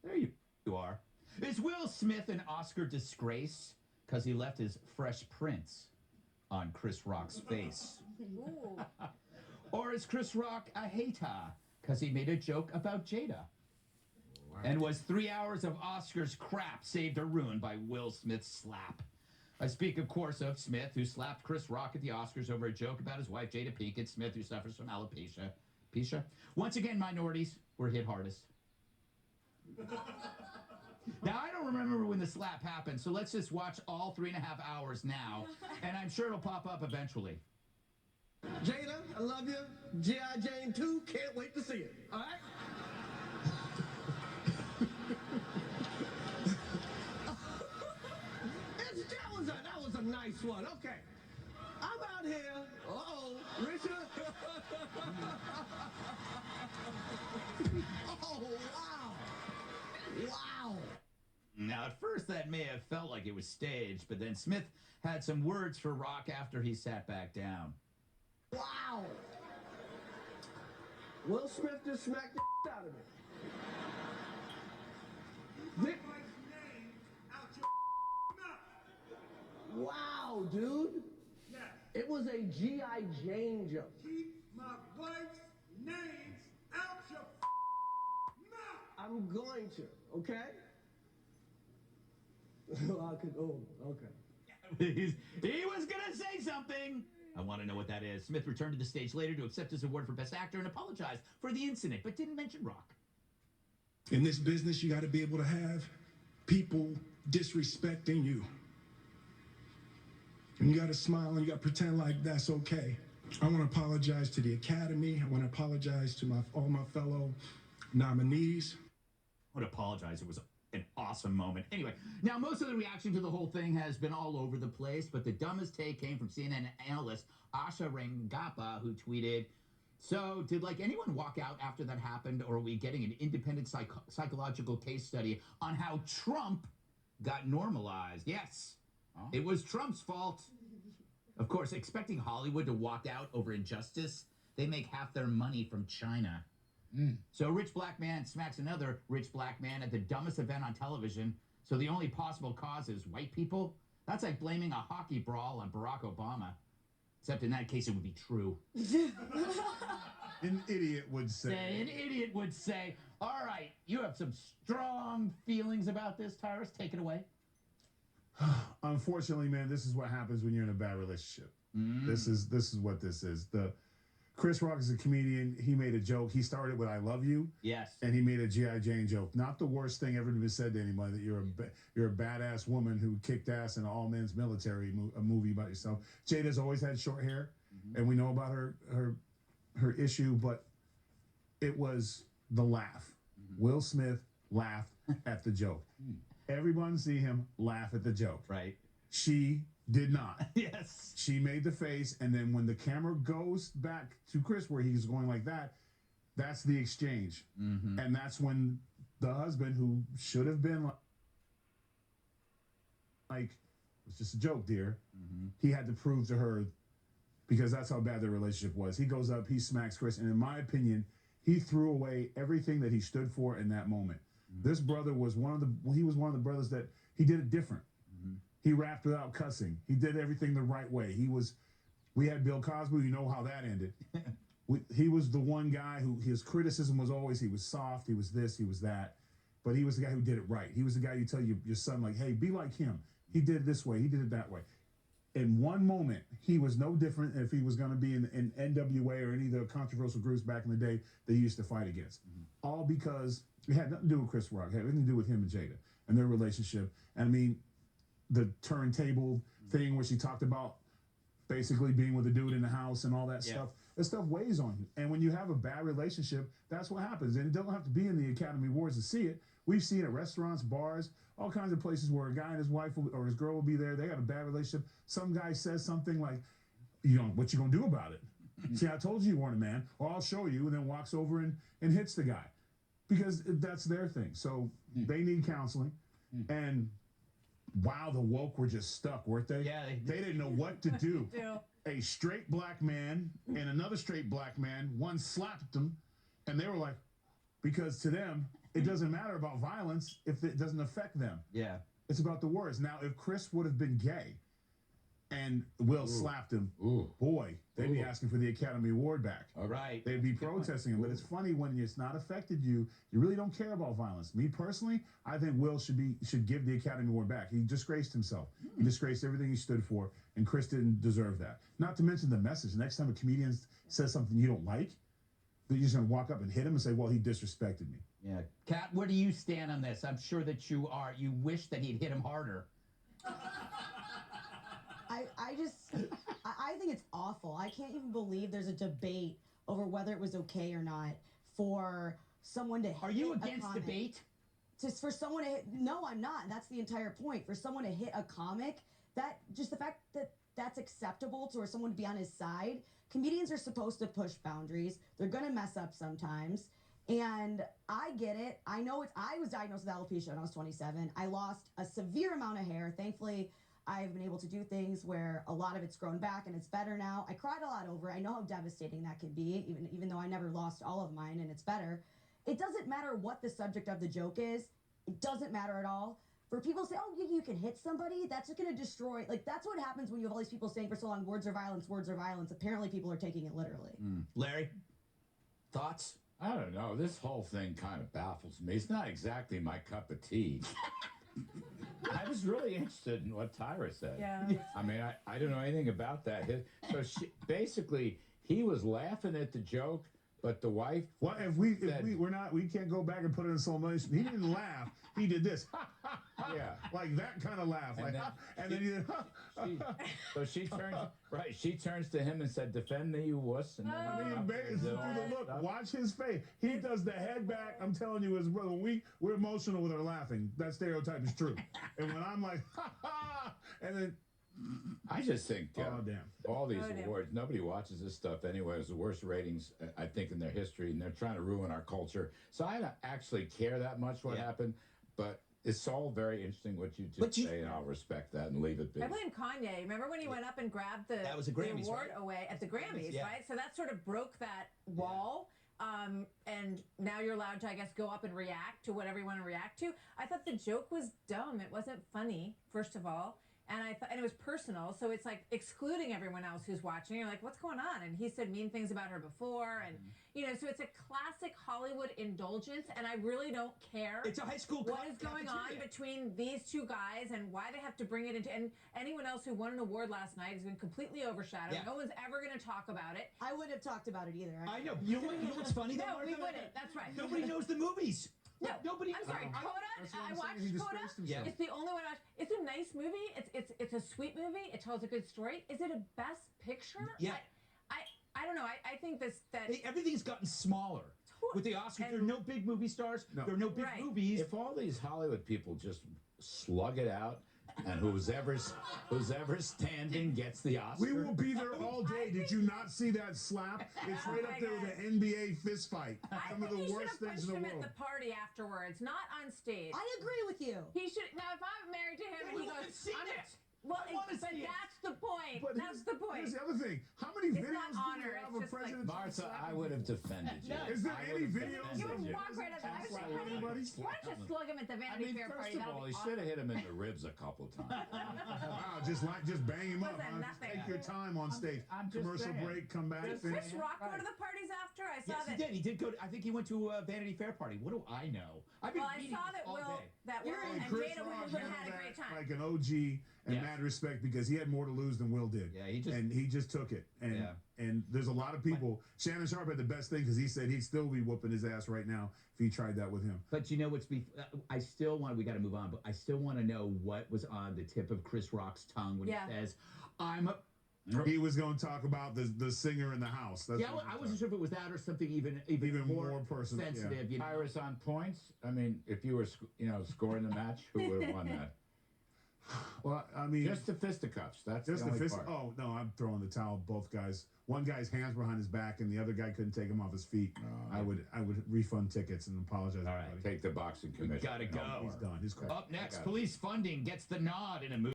There you are. Is Will Smith an Oscar disgrace because he left his fresh prints on Chris Rock's face? Ooh. Or is Chris Rock a hater because he made a joke about Jada? And was 3 hours of Oscars crap saved or ruined by Will Smith's slap? I speak, of course, of Smith, who slapped Chris Rock at the Oscars over a joke about his wife, Jada Pinkett Smith, who suffers from alopecia. Once again, minorities were hit hardest. Now, I don't remember when the slap happened, so let's just watch all 3.5 hours now, and I'm sure it'll pop up eventually. Jada, I love you. G.I. Jane 2, can't wait to see it. All right? that was a nice one. Okay. I'm out here. Uh-oh, Richard. Oh, wow. Wow. Now, at first, that may have felt like it was staged, but then Smith had some words for Rock after he sat back down. Wow. Will Smith just smacked the out of me. Wow, dude. Yes. It was a G.I. Jane joke. Keep my wife's names out your mouth. I'm going to, okay? Okay. He was going to say something. I want to know what that is. Smith returned to the stage later to accept his award for Best Actor and apologize for the incident, but didn't mention Rock. In this business, you got to be able to have people disrespecting you. And you got to smile and you got to pretend like that's okay. I want to apologize to the Academy. I want to apologize to all my fellow nominees. I would apologize. It was an awesome moment. Anyway, now most of the reaction to the whole thing has been all over the place, but the dumbest take came from CNN analyst Asha Rangappa, who tweeted, "So, did anyone walk out after that happened, or are we getting an independent psychological case study on how Trump got normalized?" Yes, it was Trump's fault. Of course, expecting Hollywood to walk out over injustice, they make half their money from China. So a rich black man smacks another rich black man at the dumbest event on television. So the only possible cause is white people? That's like blaming a hockey brawl on Barack Obama. Except in that case, it would be true. An idiot would say. An idiot would say. All right, you have some strong feelings about this, Tyrus. Take it away. Unfortunately, man, this is what happens when you're in a bad relationship. This is what this is. Chris Rock is a comedian. He made a joke. He started with "I love you." Yes. And he made a G.I. Jane joke. Not the worst thing ever been said to anybody, that you're a badass woman who kicked ass in an all men's military a movie about yourself. Jada's always had short hair, and we know about her issue, but it was the laugh. Will Smith laughed at the joke. Everyone see him laugh at the joke. Right. She did not. Yes. She made the face, and then when the camera goes back to Chris where he's going like that, that's the exchange. And that's when the husband, who should have been like, it's just a joke, dear, he had to prove to her, because that's how bad their relationship was. He goes up, he smacks Chris, and in my opinion, he threw away everything that he stood for in that moment. This brother was one of the brothers that he did it different. He rapped without cussing. He did everything the right way. We had Bill Cosby. You know how that ended. He was the one guy who his criticism was always he was soft, he was this, he was that. But he was the guy who did it right. He was the guy you tell your son, like, hey, be like him. He did it this way. He did it that way. In one moment, he was no different if he was going to be in NWA or any of the controversial groups back in the day that he used to fight against. All because it had nothing to do with Chris Rock. It had everything to do with him and Jada and their relationship. And I mean, the turntable thing where she talked about basically being with a dude in the house and all that stuff. That stuff weighs on you. And when you have a bad relationship, that's what happens. And it doesn't have to be in the Academy Awards to see it. We've seen it at restaurants, bars, all kinds of places where a guy and his wife or his girl will be there. They got a bad relationship. Some guy says something like, what you gonna do about it? See, I told you weren't a man. Or I'll show you, and then walks over and hits the guy. Because that's their thing. So they need counseling. And wow, the woke were just stuck, weren't they? Yeah. They didn't know what to do. A straight black man and another straight black man, one slapped them, and they were like, because to them, it doesn't matter about violence if it doesn't affect them. Yeah. It's about the words. Now, if Cris would have been gay and Will slapped him, boy, they'd be asking for the Academy Award back. All right. They'd be protesting him. But it's funny when it's not affected you, you really don't care about violence. Me personally, I think Will should give the Academy Award back. He disgraced himself. He disgraced everything he stood for, and Cris didn't deserve that. Not to mention the message. Next time a comedian says something you don't like, you're just going to walk up and hit him and say, well, he disrespected me. Yeah. Kat, where do you stand on this? I'm sure that you wish that he'd hit him harder. I think it's awful. I can't even believe there's a debate over whether it was okay or not for someone to hit Are you a against comic. debate? Just for someone to hit, no, I'm not. That's the entire point. For someone to hit a comic, that just the fact that that's acceptable to or someone to be on his side. Comedians are supposed to push boundaries. They're gonna mess up sometimes. And I get it. I know I was diagnosed with alopecia when I was 27. I lost a severe amount of hair. Thankfully, I've been able to do things where a lot of it's grown back and it's better now. I cried a lot over it. I know how devastating that can be, even though I never lost all of mine and it's better. It doesn't matter what the subject of the joke is. It doesn't matter at all. For people to say, oh, you can hit somebody, that's just going to destroy. Like, that's what happens when you have all these people saying for so long, words are violence, words are violence. Apparently, people are taking it literally. Larry, thoughts? I don't know. This whole thing kind of baffles me. It's not exactly my cup of tea. I was really interested in what Tyra said. Yeah. I mean, I don't know anything about that. So basically, he was laughing at the joke, but the wife. Well, if we can't go back and put it in slow motion. He didn't laugh. He did this. Yeah. Like that kind of laugh. And Like, then and then he did, So she turns right. She turns to him and said, "Defend me, you wuss." And then I mean, he do the look. Watch his face. He does the head back. I'm telling you, his brother. We're emotional with our laughing. That stereotype is true. And when I'm like, ha ha, and then I just think oh damn. all these damn. awards, nobody watches this stuff anyway. It's the worst ratings, I think, in their history, and they're trying to ruin our culture. So I don't actually care that much what happened, but it's all very interesting what you just say, and I'll respect that and leave it be. I blame Kanye. Remember when he went up and grabbed the That was the Grammys, award right? away at the Grammys, Yeah. right? So that sort of broke that wall. And now you're allowed to, I guess, go up and react to whatever you want to react to. I thought the joke was dumb. It wasn't funny, first of all. And and it was personal, so it's like excluding everyone else who's watching. You're like, what's going on? And he said mean things about her before, and so it's a classic Hollywood indulgence. And I really don't care. It's a high school. What is going on between these two guys and why they have to bring it into? And anyone else who won an award last night has been completely overshadowed. Yeah. No one's ever going to talk about it. I wouldn't have talked about it either. I know. You know what's funny though? No, we Martha? wouldn't. That's right. Nobody knows the movies. No, Nobody. I'm sorry, Coda. That's what I I'm saying. watched He Coda. disgraced himself. It's the only one I watched. It's a nice movie. It's a sweet movie. It tells a good story. Is it a best picture? Yeah. I don't know. I think that Everything's gotten smaller with the Oscars. There are no big movie stars. No. There are no big Right. movies. If all these Hollywood people just slug it out, and who's ever standing gets the Oscar. We will be there all day. Did you not see that slap? It's right up there with the NBA fist fight. I Some of think the he worst should have things punched in the him world. at the party afterwards, not on stage. I agree with you. He should. Now, if I'm married to him and we he wanna goes, see I'm it. gonna- well, I wanna but see it. that's the point. But That's the point. Here's the other thing. How many It's videos not do honor, you have it's of just like- presidents? Martha, I would have defended you. Is there I any would have videos defended You would you. walk right up. I would say, Slap honey, everybody? why don't you slug him at the I Vanity mean, Fair first party? of That'll all, be he awesome. should have hit him in the ribs a couple times. Wow, just bang him up. Listen, Huh? Just nothing. take your time on stage. I'm just Commercial saying. break, come back, Did finish. Chris Rock go to the parties after? I saw Yes, he that. did. He did go. I think he went to a Vanity Fair party. What do I know? I've been Well, I reading saw this that all Will, day. Will And and Chris Jada Rock Will had a handled great that time. like an OG in Yes. mad respect because he had more to lose than Will did. Yeah, he just took it. And Yeah. and there's a lot of people. Shannon Sharp had the best thing because he said he'd still be whooping his ass right now if he tried that with him. But you know what's I still want. We got to move on. But I still want to know what was on the tip of Chris Rock's tongue when Yeah. he says, "I'm a." He was going to talk about the singer in the house. That's Yeah, what I he wasn't thought. sure if it was that or something even more personal, yeah. sensitive. You know? Iris on points. I mean, if you were, scoring the match, who would have won that? Well, I mean, Just the fisticuffs. That's just the the only fist. part. Oh no, I'm throwing the towel. Both guys. One guy's hands behind his back, and the other guy couldn't take him off his feet. I would refund tickets and apologize. All right. everybody. Take the boxing commission. Gotta go. He's done. He's Up next, got it. police funding gets the nod in a movie.